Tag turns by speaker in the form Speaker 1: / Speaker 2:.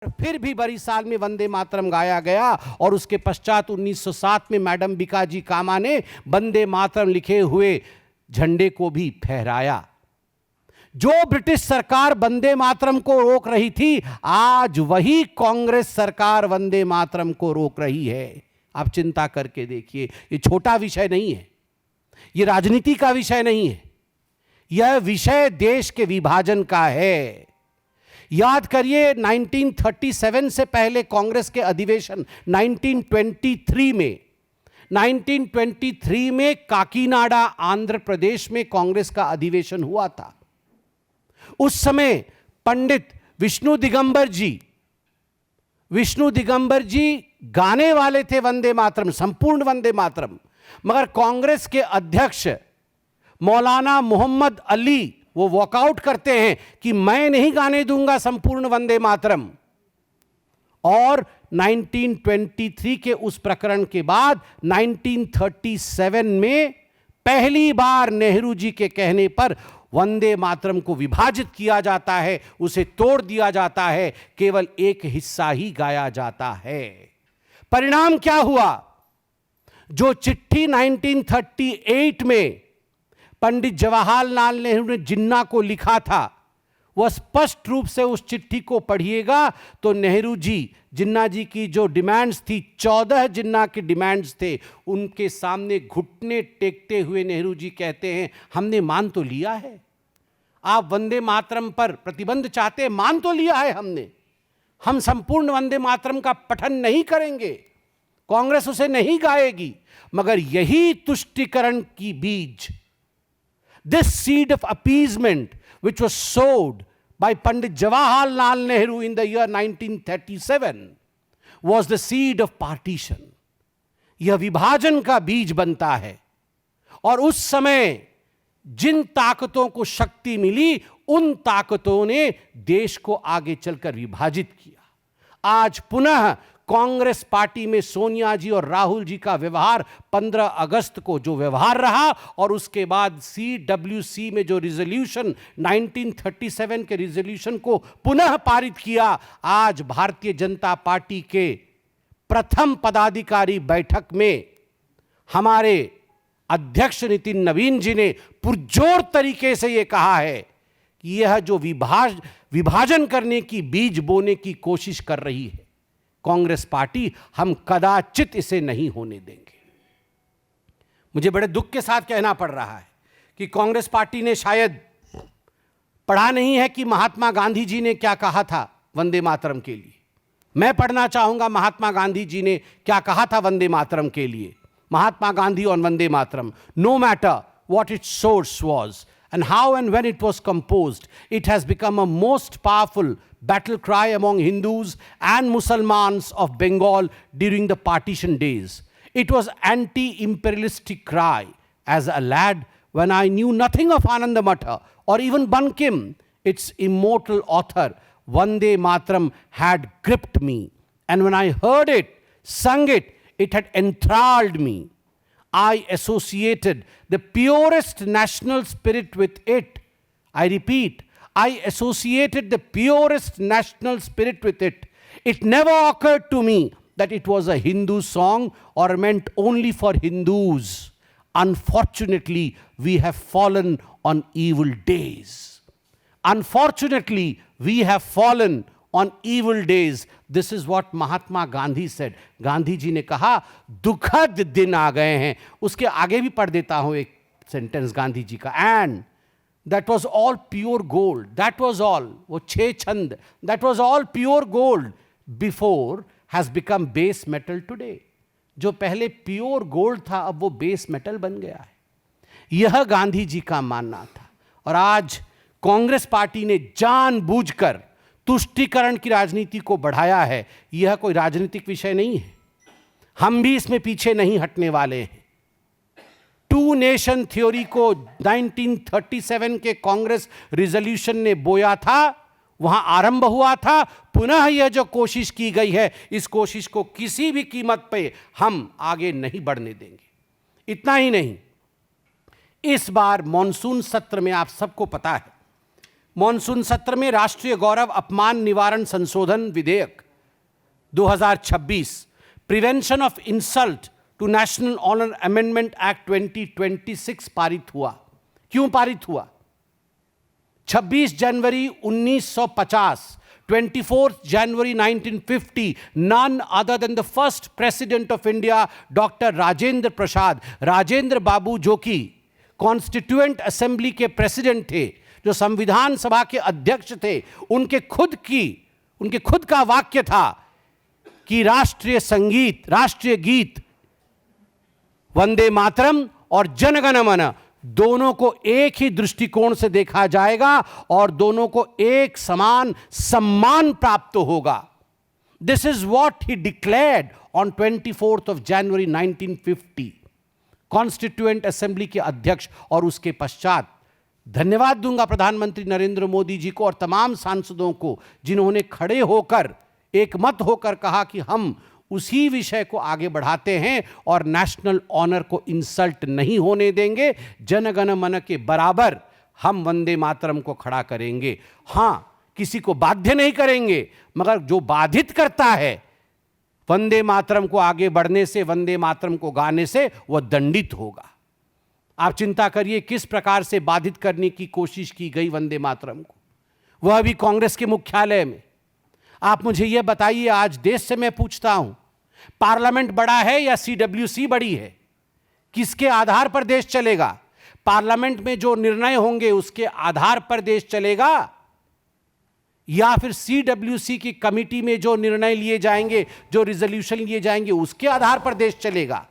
Speaker 1: फिर भी बड़ी साल में वंदे मातरम गाया गया और उसके पश्चात 1907 में मैडम बिकाजी कामा ने वंदे मातरम लिखे हुए झंडे को भी फहराया। जो ब्रिटिश सरकार वंदे मातरम को रोक रही थी, आज वही कांग्रेस सरकार वंदे मातरम को रोक रही है। आप चिंता करके देखिए, ये छोटा विषय नहीं है, ये राजनीति का विषय नहीं है, यह विषय देश के विभाजन का है। याद करिए 1937 से पहले कांग्रेस के अधिवेशन 1923 में काकीनाडा आंध्र प्रदेश में कांग्रेस का अधिवेशन हुआ था। उस समय पंडित विष्णु दिगंबर जी गाने वाले थे वंदे मातरम, संपूर्ण वंदे मातरम, मगर कांग्रेस के अध्यक्ष मौलाना मोहम्मद अली वो वॉकआउट करते हैं कि मैं नहीं गाने दूंगा संपूर्ण वंदे मातरम। और 1923 के उस प्रकरण के बाद 1937 में पहली बार नेहरू जी के कहने पर वंदे मातरम को विभाजित किया जाता है, उसे तोड़ दिया जाता है, केवल एक हिस्सा ही गाया जाता है। परिणाम क्या हुआ? जो चिट्ठी 1938 में पंडित जवाहरलाल नेहरू ने जिन्ना को लिखा था, वह स्पष्ट रूप से उस चिट्ठी को पढ़िएगा तो नेहरू जी, जिन्ना जी की जो डिमांड्स थी, 14 जिन्ना के डिमांड्स थे, उनके सामने घुटने टेकते हुए नेहरू जी कहते हैं, हमने मान तो लिया है, आप वंदे मातरम पर प्रतिबंध चाहते हैं, मान तो लिया है हमने, हम संपूर्ण वंदे मातरम का पठन नहीं करेंगे, कांग्रेस उसे नहीं गाएगी, मगर यही तुष्टीकरण की बीज, this seed of appeasement which was sowed by Pandit Jawaharlal Nehru in the year 1937 was the seed of partition. यह विभाजन का बीज बनता है। और उस समय जिन ताकतों को शक्ति मिली, उन ताकतों ने देश को आगे चलकर विभाजित किया। आज पुनः कांग्रेस पार्टी में सोनिया जी और राहुल जी का व्यवहार 15 अगस्त को जो व्यवहार रहा, और उसके बाद CWC में जो रिजोल्यूशन 1937 के रिजोल्यूशन को पुनः पारित किया, आज भारतीय जनता पार्टी के प्रथम पदाधिकारी बैठक में हमारे अध्यक्ष नितिन नवीन जी ने पुरजोर तरीके से यह कहा है कि यह जो विभाजन करने की बीज बोने की कोशिश कर रही है कांग्रेस पार्टी, हम कदाचित इसे नहीं होने देंगे। मुझे बड़े दुख के साथ कहना पड़ रहा है कि कांग्रेस पार्टी ने शायद पढ़ा नहीं है कि महात्मा गांधी जी ने क्या कहा था वंदे मातरम के लिए। मैं पढ़ना चाहूंगा महात्मा गांधी जी ने क्या कहा था वंदे मातरम के लिए। Mahatma Gandhi on Vande Mataram, no matter what its source was and how and when it was composed, it has become a most powerful battle cry among Hindus and Muslims of Bengal during the partition days. It was anti-imperialistic cry. As a lad, when I knew nothing of Anandamath or even Bankim, its immortal author, Vande Mataram had gripped me. And when I heard it, sung it, it had enthralled me. I associated the purest national spirit with it. I repeat, I associated the purest national spirit with it. It never occurred to me that it was a Hindu song or meant only for Hindus. Unfortunately, we have fallen on evil days. Unfortunately, we have fallen on evil days. This is what Mahatma Gandhi said. Gandhi ji ने कहा दुखद दिन आ गए हैं। उसके आगे भी पढ़ देता हूं एक सेंटेंस गांधी जी का। And that was all pure gold, that was all, वो 6 छंद, that was all pure gold before has become base metal today. जो पहले प्योर गोल्ड था अब वो बेस मेटल बन गया है। यह गांधी जी का मानना था। और आज कांग्रेस पार्टी ने जानबूझकर तुष्टीकरण की राजनीति को बढ़ाया है। यह कोई राजनीतिक विषय नहीं है, हम भी इसमें पीछे नहीं हटने वाले हैं। 2 नेशन थ्योरी को 1937 के कांग्रेस रिजोल्यूशन ने बोया था, वहां आरंभ हुआ था। पुनः यह जो कोशिश की गई है, इस कोशिश को किसी भी कीमत पे हम आगे नहीं बढ़ने देंगे। इतना ही नहीं, इस बार मॉनसून सत्र में आप सबको पता है मॉनसून सत्र में राष्ट्रीय गौरव अपमान निवारण संशोधन विधेयक 2026, prevention of insult to national honour amendment act 2026 पारित हुआ। क्यों पारित हुआ? 26 जनवरी 1950, 24 January 1950, none other than the first president of India, Dr. Rajendra Prasad, Rajendra बाबू, जो कि कॉन्स्टिट्यूएंट असेंबली के प्रेसिडेंट थे, जो संविधान सभा के अध्यक्ष थे, उनके खुद का वाक्य था कि राष्ट्रीय संगीत, राष्ट्रीय गीत वंदे मातरम और जनगण मन दोनों को एक ही दृष्टिकोण से देखा जाएगा और दोनों को एक समान सम्मान प्राप्त होगा। This is what he declared on 24 January 1950। Constituent assembly के अध्यक्ष और उसके पश्चात धन्यवाद दूंगा प्रधानमंत्री नरेंद्र मोदी जी को और तमाम सांसदों को जिन्होंने खड़े होकर एकमत होकर कहा कि हम उसी विषय को आगे बढ़ाते हैं और नेशनल ऑनर को इंसल्ट नहीं होने देंगे, जनगण मन के बराबर हम वंदे मातरम को खड़ा करेंगे। हां, किसी को बाध्य नहीं करेंगे, मगर जो बाधित करता है वंदे मातरम को आगे बढ़ने से, वंदे मातरम को गाने से, वह दंडित होगा। आप चिंता करिए किस प्रकार से बाधित करने की कोशिश की गई वंदे मातरम को, वह भी कांग्रेस के मुख्यालय में। आप मुझे यह बताइए, आज देश से मैं पूछता हूं, पार्लियामेंट बड़ा है या सीडब्ल्यूसी बड़ी है? किसके आधार पर देश चलेगा? पार्लियामेंट में जो निर्णय होंगे उसके आधार पर देश चलेगा या फिर सीडब्ल्यूसी की कमेटी में जो निर्णय लिए जाएंगे, जो रिजोल्यूशन लिए जाएंगे, उसके आधार पर देश चलेगा?